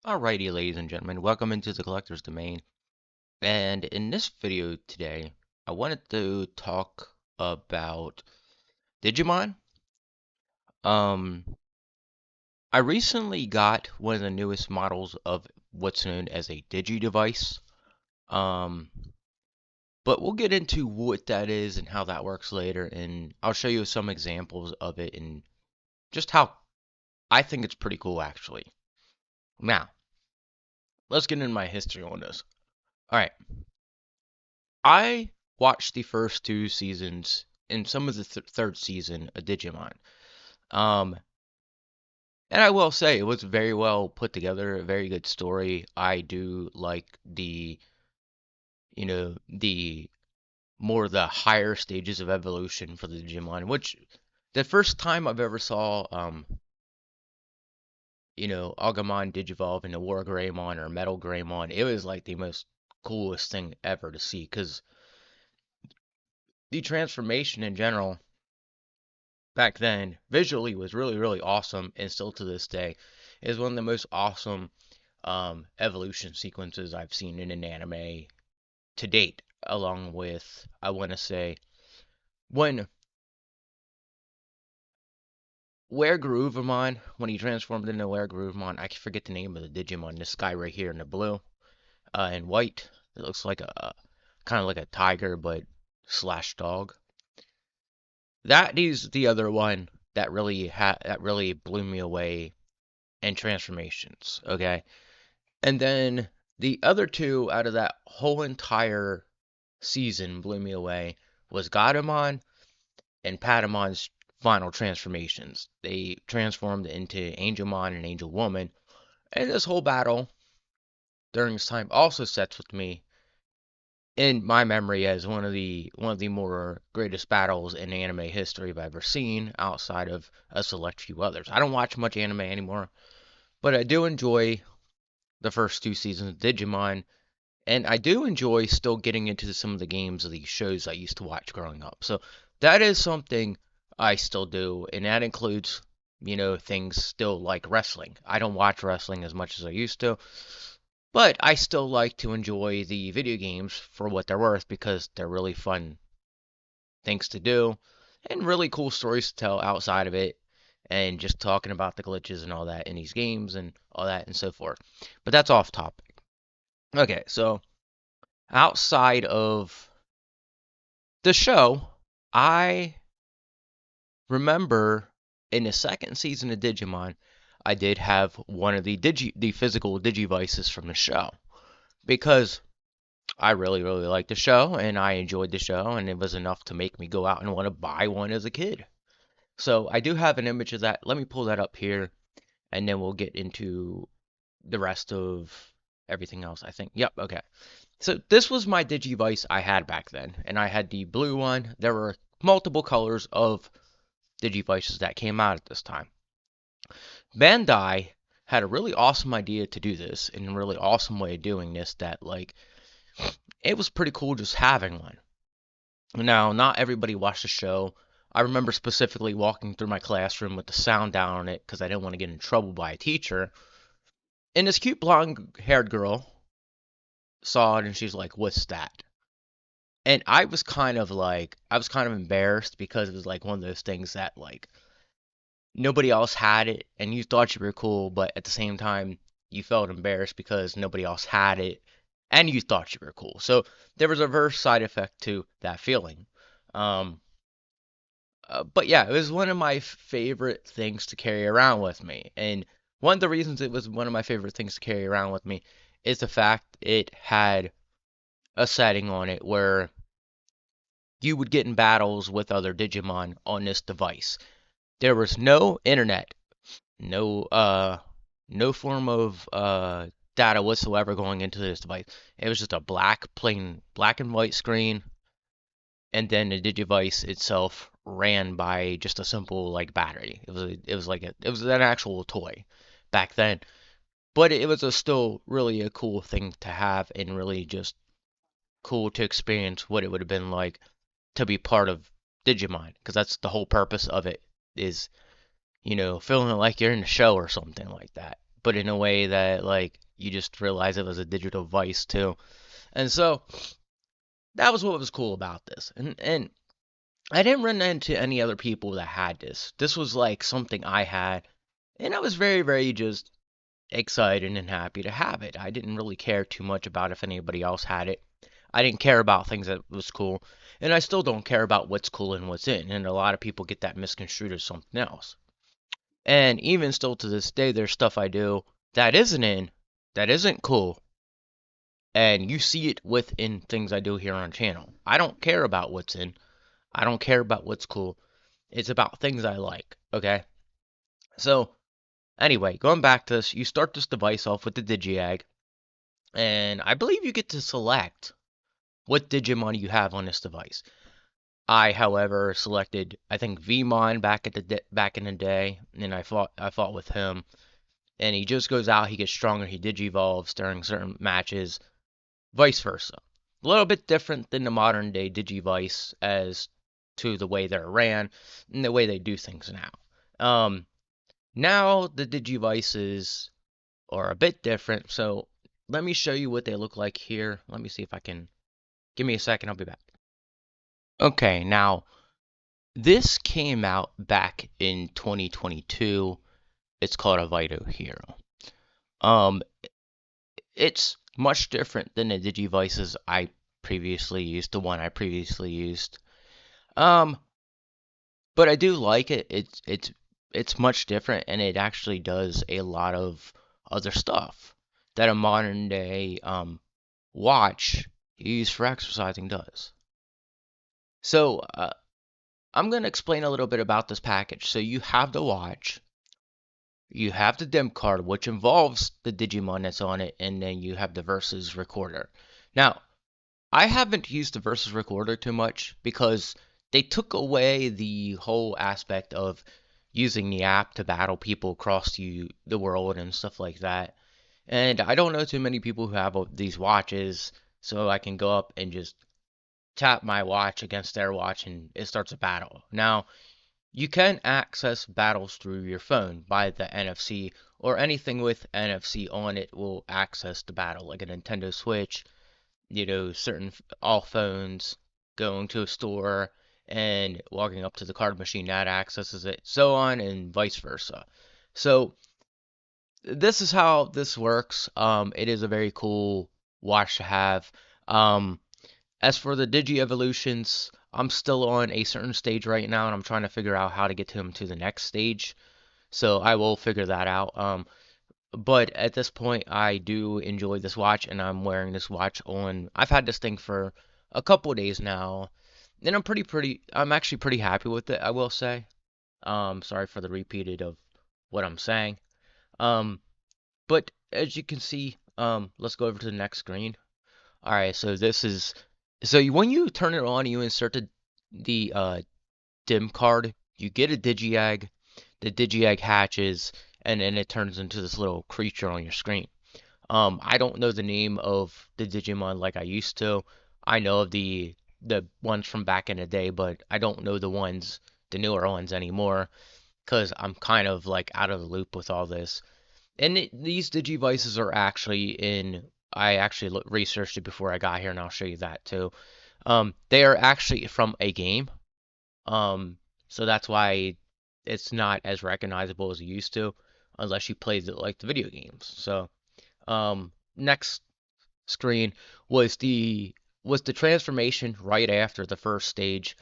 Alrighty, ladies and gentlemen, welcome into the Collector's Domain. And in this video today, I wanted to talk about Digimon. Um, I recently got one of the newest models of what's known as a Digidevice. Um, but we'll get into what that is and how that works later, and I'll show you some examples of it and just how I think it's pretty cool, actually. Now, let's get into my history on this. Alright, I watched the first two seasons and some of the third season of Digimon. Um, and I will say it was very well put together, a very good story. I do like the the higher stages of evolution for the Digimon, which the first time I've ever saw Agumon Digivolve into War Greymon or Metal Greymon, it was like the most coolest thing ever to see because the transformation in general back then visually was really really awesome, and still to this day is one of the most awesome evolution sequences I've seen in an anime to date, along with, I want to say, when when he transformed into Groovemon, I forget the name of the Digimon, this guy right here in the blue and white, it looks like a kind of like a tiger but slash dog. That is the other one that really blew me away and transformations, okay? And then the other two out of that whole entire season blew me away was Godamon and Patamon's final transformations. They transformed into Angelmon and Angel Woman, and this whole battle during this time also sets with me in my memory as one of the more greatest battles in anime history I've ever seen, outside of a select few others. I don't watch much anime anymore, but I do enjoy the first two seasons of Digimon, and I do enjoy still getting into some of the games of these shows I used to watch growing up. So that is something I still do, and that includes, things still like wrestling. I don't watch wrestling as much as I used to, but I still like to enjoy the video games for what they're worth because they're really fun things to do and really cool stories to tell outside of it, and just talking about the glitches and all that in these games and all that and so forth. But that's off topic. Okay, so outside of the show, I remember in the second season of Digimon, I did have one of the physical Digivices from the show because I really really liked the show and I enjoyed the show, and it was enough to make me go out and want to buy one as a kid. So I do have an image of that. Let me pull that up here, and then we'll get into the rest of everything else, I think. Yep, okay. So this was my Digivice I had back then, and I had the blue one. There were multiple colors of Digivices that came out at this time. Bandai had a really awesome idea to do this, and a really awesome way of doing this that, like, it was pretty cool just having one. Now, not everybody watched the show. I remember specifically walking through my classroom with the sound down on it because I didn't want to get in trouble by a teacher. And this cute blonde haired girl saw it and she's like, "What's that?" And I was kind of embarrassed because it was like one of those things that, like, nobody else had it and you thought you were cool, but at the same time you felt embarrassed because nobody else had it and you thought you were cool. So there was a reverse side effect to that feeling. Um, but yeah, it was one of my favorite things to carry around with me. And one of the reasons it was one of my favorite things to carry around with me is the fact it had a setting on it where you would get in battles with other Digimon on this device. There was no internet, no no form of data whatsoever going into this device. It was just a plain black and white screen, and then the Digivice itself ran by just a simple like battery. It was an actual toy back then, but it was still really a cool thing to have, and really just cool to experience what it would have been like to be part of Digimon, because that's the whole purpose of it, is feeling like you're in a show or something like that. but in a way that like you just realize it was a digital vice too. And so that was what was cool about this. And I didn't run into any other people that had this. This was like something I had, and I was very, very just excited and happy to have it. I didn't really care too much about if anybody else had it. I didn't care about things that was cool, and I still don't care about what's cool and what's in. And a lot of people get that misconstrued as something else. And even still to this day, there's stuff I do that isn't in, that isn't cool, and you see it within things I do here on channel. I don't care about what's in. I don't care about what's cool. It's about things I like, okay? So, anyway, going back to this, you start this device off with the Digiegg, and I believe you get to select what Digimon you have on this device. I, however, selected I think Vmon back in the day, and I fought with him, and he just goes out, he gets stronger, he digivolves during certain matches, vice versa. A little bit different than the modern day Digivice as to the way they're ran and the way they do things now. Now the Digivices are a bit different, so let me show you what they look like here. Let me see if I can. Give me a second, I'll be back. Okay, now this came out back in 2022. It's called a Vital Hero. Um, it's much different than the Digivices I previously used, the one I previously used. Um, but I do like it. It's much different, and it actually does a lot of other stuff that a modern day watch used for exercising does. So I'm going to explain a little bit about this package. So you have the watch, you have the DIM card, which involves the Digimon that's on it, and then you have the Versus recorder. Now, I haven't used the Versus recorder too much because they took away the whole aspect of using the app to battle people across the world and stuff like that. And I don't know too many people who have these watches, so I can go up and just tap my watch against their watch and it starts a battle. Now, you can access battles through your phone by the NFC, or anything with NFC on it will access the battle, like a Nintendo Switch, certain all phones, going to a store and walking up to the card machine that accesses it, so on and vice versa. So this is how this works. It is a very cool watch to have. Um, as for the Digi evolutions, I'm still on a certain stage right now, and I'm trying to figure out how to get him to the next stage. So I will figure that out. But at this point, I do enjoy this watch, and I'm wearing this watch on. I've had this thing for a couple of days now, and I'm actually pretty happy with it, I will say. Sorry for the repeated of what I'm saying. Um, but as you can see, let's go over to the next screen. All right, so when you turn it on, you insert the DIM card, you get a Digiegg, the Digiegg hatches, and then it turns into this little creature on your screen. I don't know the name of the Digimon like I used to. I know of the ones from back in the day, but I don't know the newer ones anymore, because I'm kind of like out of the loop with all this. And these Digivices are actually in. I actually researched it before I got here, and I'll show you that too. They are actually from a game. Um, so that's why it's not as recognizable as it used to, unless you played it like the video games. So, next screen was the transformation right after the first stage.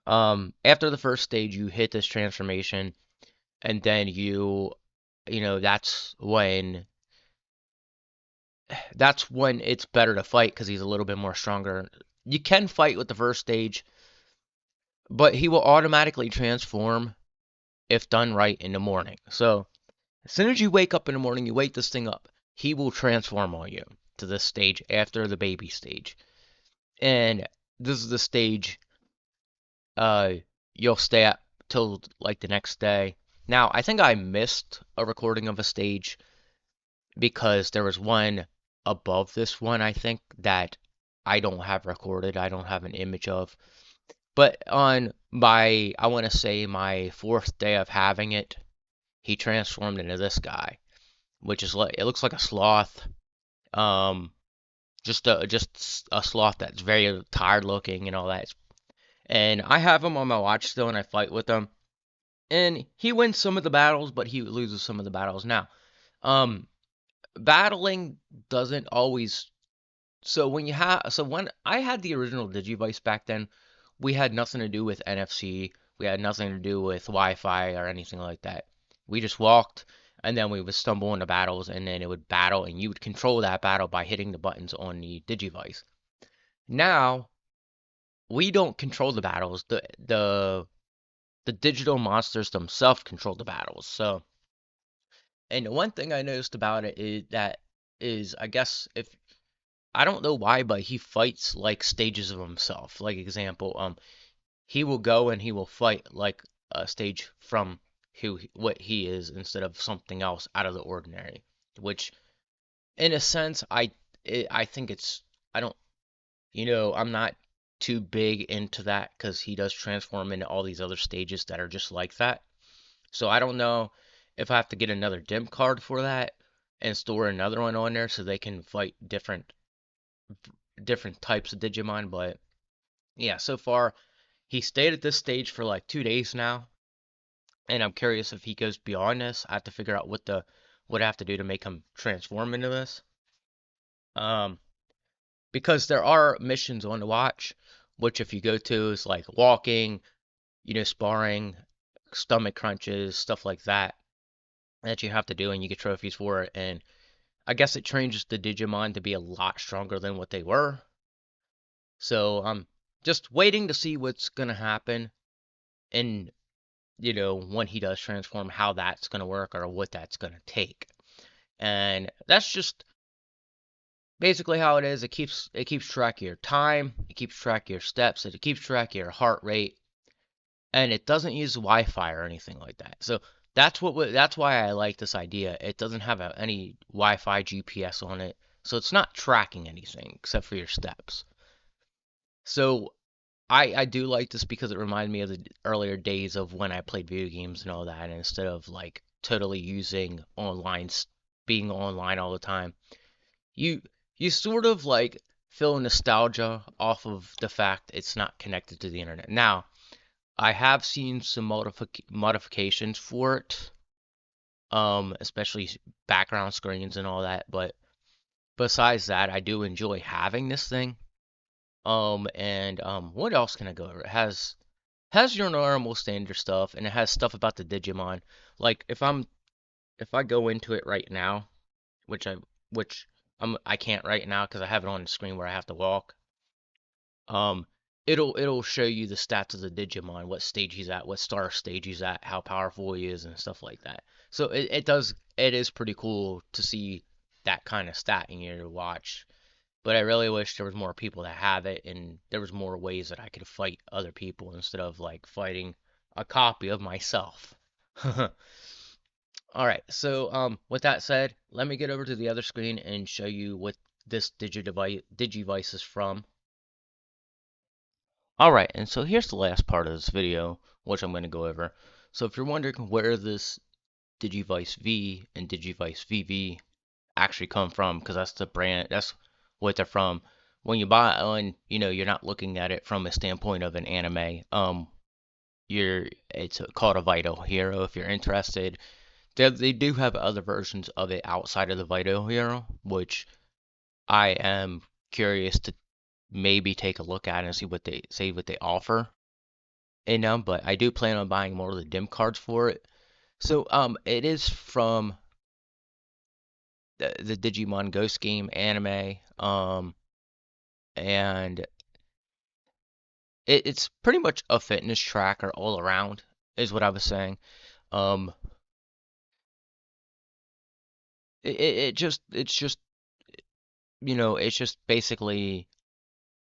After the first stage, you hit this transformation, and then that's when it's better to fight because he's a little bit more stronger. You can fight with the first stage, but he will automatically transform if done right in the morning. So as soon as you wake up in the morning, you wake this thing up, he will transform on you to this stage after the baby stage. And this is the stage uh you'll stay at till like the next day. Now, I think I missed a recording of a stage because there was one above this one, I think, that I don't have recorded, I don't have an image of. But on I want to say my fourth day of having it, he transformed into this guy. which is like it looks like a sloth. Um, just a sloth that's very tired looking and all that. And I have him on my watch still, and I fight with him. And he wins some of the battles, but he loses some of the battles. Now, um, battling doesn't always. So when I had the original Digivice back then, we had nothing to do with NFC. We had nothing to do with Wi-Fi or anything like that. We just walked, and then we would stumble into battles, and then it would battle, and you would control that battle by hitting the buttons on the Digivice. Now we don't control the battles. The digital monsters themselves control the battles. So, and the one thing I noticed about it is that is I guess if I don't know why, but he fights like stages of himself. Like example, he will go and he will fight like a stage from what he is instead of something else out of the ordinary. Which, in a sense, I think it's I don't I'm not too big into that because he does transform into all these other stages that are just like that. So I don't know if I have to get another dim card for that and store another one on there so they can fight different types of Digimon. But yeah, so far he stayed at this stage for like 2 days now, and I'm curious if he goes beyond this. I have to figure out what I have to do to make him transform into this. Um, because there are missions on the watch, which if you go to is like walking, sparring, stomach crunches, stuff like that you have to do, and you get trophies for it. And I guess it trains the Digimon to be a lot stronger than what they were. So I'm just waiting to see what's gonna happen, and when he does transform, how that's gonna work or what that's gonna take. And that's just basically how it is. It keeps track of your time, it keeps track of your steps, it keeps track of your heart rate, and it doesn't use Wi-Fi or anything like that. So that's why I like this idea. It doesn't have any Wi-Fi GPS on it, so it's not tracking anything except for your steps. So I do like this because it reminded me of the earlier days of when I played video games and all that, and instead of like totally using being online all the time, you you sort of like feel nostalgia off of the fact it's not connected to the internet. Now, I have seen some modifications for it, especially background screens and all that. But besides that, I do enjoy having this thing. And what else can I go over? It has your normal standard stuff, and it has stuff about the Digimon. Like if I go into it right now, which I can't right now because I have it on the screen where I have to walk. Um, it'll show you the stats of the Digimon, what stage he's at, what star stage he's at, how powerful he is, and stuff like that. So it is pretty cool to see that kind of stat in your watch. But I really wish there was more people that have it, and there was more ways that I could fight other people instead of like fighting a copy of myself. All right, so with that said, let me get over to the other screen and show you what this Digivice is from. Alright, and so here's the last part of this video, which I'm going to go over. So if you're wondering where this Digivice V and Digivice VV actually come from, because that's the brand, that's what they're from. When you buy it, you're not looking at it from a standpoint of an anime. It's called a Vital Hero if you're interested. They do have other versions of it outside of the Vital Hero, which I am curious to maybe take a look at and see what they offer in them. But I do plan on buying more of the dim cards for it. So it is from the Digimon Ghost game anime. And it's pretty much a fitness tracker all around, is what I was saying. Um, it's just it's just basically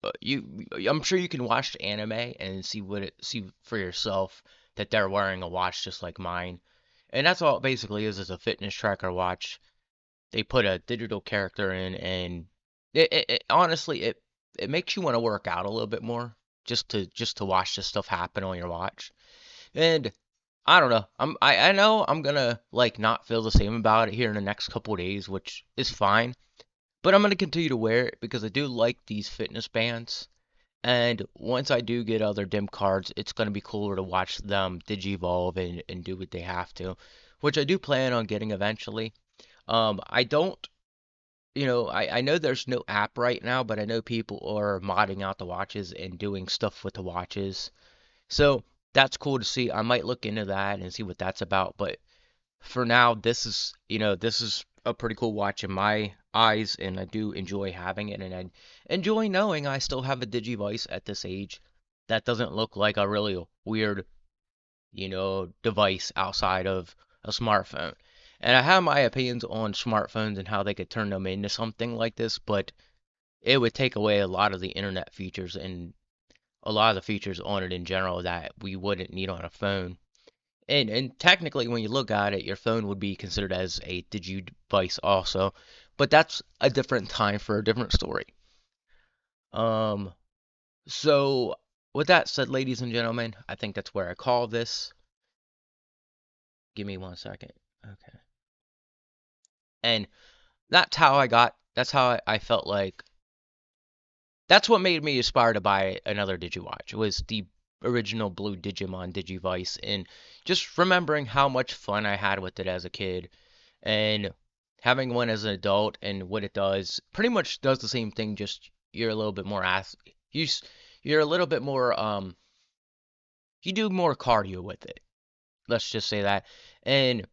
I'm sure you can watch the anime and see for yourself that they're wearing a watch just like mine. And that's all it basically is a fitness tracker watch. They put a digital character in, and honestly it makes you want to work out a little bit more just to watch this stuff happen on your watch. And I don't know. I know I'm gonna like not feel the same about it here in the next couple of days, which is fine. But I'm gonna continue to wear it because I do like these fitness bands. And once I do get other dim cards, it's gonna be cooler to watch them digivolve and do what they have to, which I do plan on getting eventually. I don't, I know there's no app right now, but I know people are modding out the watches and doing stuff with the watches. So that's cool to see. I might look into that and see what that's about. But for now, this is a pretty cool watch in my eyes, and I do enjoy having it, and I enjoy knowing I still have a Digivice at this age that doesn't look like a really weird, device outside of a smartphone. And I have my opinions on smartphones and how they could turn them into something like this, but it would take away a lot of the internet features and a lot of the features on it in general that we wouldn't need on a phone. And technically, when you look at it, your phone would be considered as a digi device also, but that's a different time for a different story. Um, so with that said, ladies and gentlemen, I think that's where I call this. Give me 1 second. Okay. And that's how I felt like, that's what made me aspire to buy another DigiWatch, was the original blue Digimon Digivice, and just remembering how much fun I had with it as a kid, and having one as an adult, and what it does pretty much does the same thing, just you're a little bit more you you're a little bit more you do more cardio with it. Let's just say that. And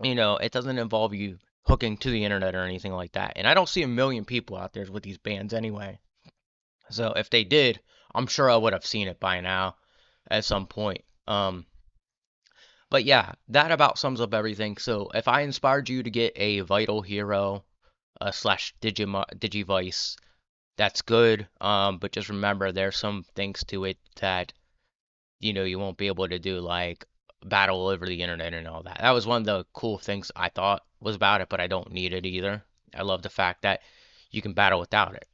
it doesn't involve you hooking to the internet or anything like that. And I don't see a million people out there with these bands anyway. So if they did, I'm sure I would have seen it by now at some point. But yeah, that about sums up everything. So if I inspired you to get a Vital Hero slash Digivice, that's good. But just remember there's some things to it that you won't be able to do, like battle over the internet and all that. That was one of the cool things I thought was about it, but I don't need it either. I love the fact that you can battle without it.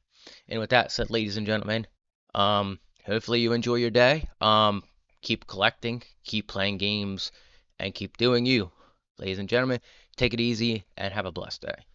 And with that said, ladies and gentlemen, hopefully you enjoy your day. Keep collecting, keep playing games, and keep doing you. Ladies and gentlemen, take it easy and have a blessed day.